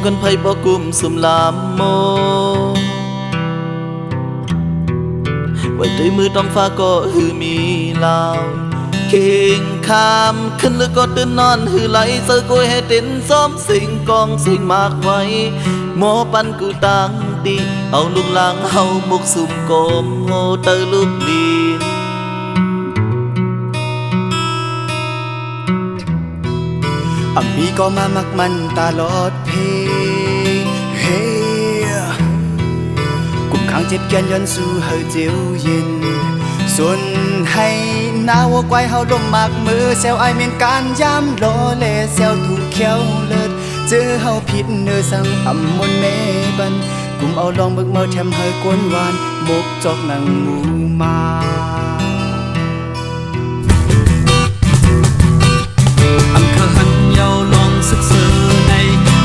คนไผบ่กุมสุมลามโมไว้ด้วยมือต้องฟ้าก็หือมีลาวเข่งขามขึ้นแล้วก็ตื่นนอนหือไหลเสือกุยให้เต้นซ้อมสิ่งกองสิ่งมากไว้หมอปันกูตังดีเอาลูกหลังเฮามุกสุ่มโกมโง่เตอลูกลีนมีก็มามักมันตลอดเพเฮกุมขังเจ็บแกนย้อนสู่เฮาเจียวเย็นส่วนให้หน้าวัวควายเฮาลมมากมือแซวไอเมียนการย้ำรอแลแซวถูกเขียวเลิศเจอเฮาผิดเนื้อสังอำมนเมบันกุมเอาลองเบิกเมื่อแถมเฮยกวนหวานมกจอกนังหมูมาศึกษาใน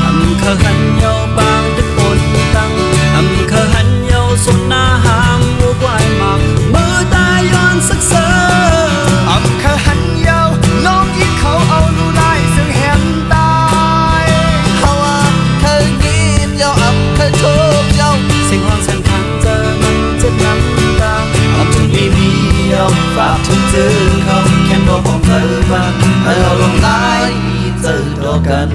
อำเภอหันเยาบางตึกปนตังอำเภอหันเยาสนนาหามวัวควายหมักมือตายย้อนศึกษาอำเภอหันเยาน้องอีเขาเอาลูไล่ซึ่งเห็นตายเฮาเคยยินเยาอำเคยโชคเยาเสียงห้องเสียงทางเจอมันเจ็บน้ำตาอำถึงมีเยาฝากถึงเจอเขาแค่บอกของเธอมาให้เราลงไล่เจอดอกกัน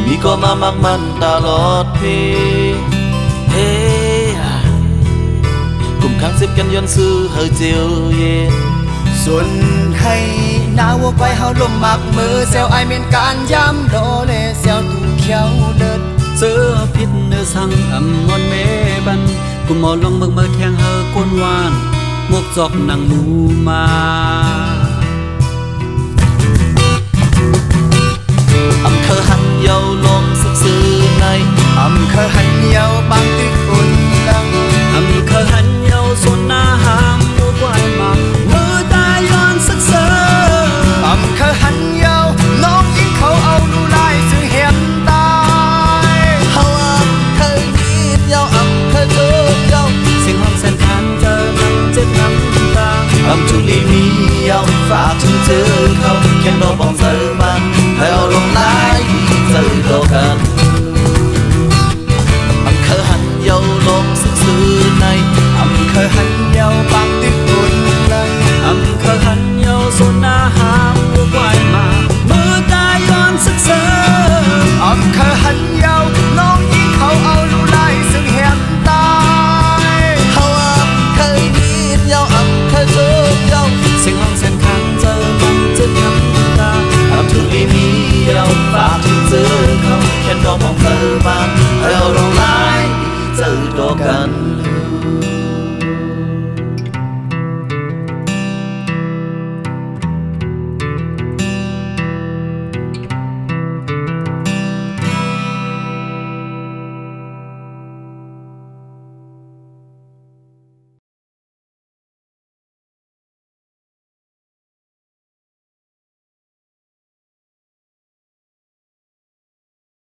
มีก็มามักมันตลอดพีเฮ้กลุ่มขังสิบกันย้อนซื้อเฮาเจียวเย็นส่วนให้หน้าวัวควายเฮาลมมักมือแซวไอเมียนการย้ำรอแลแซวถูกเขียวเลิศเจอพิษเนื้อสังอำมนเมบันกุมเอาลงเบิ่งเมื่อแทงเฮากวนวานมกจอกนังหมูมาอำเภอหันเยาลงศึกษาในอำเภอหันเยาบางตึกอุ่น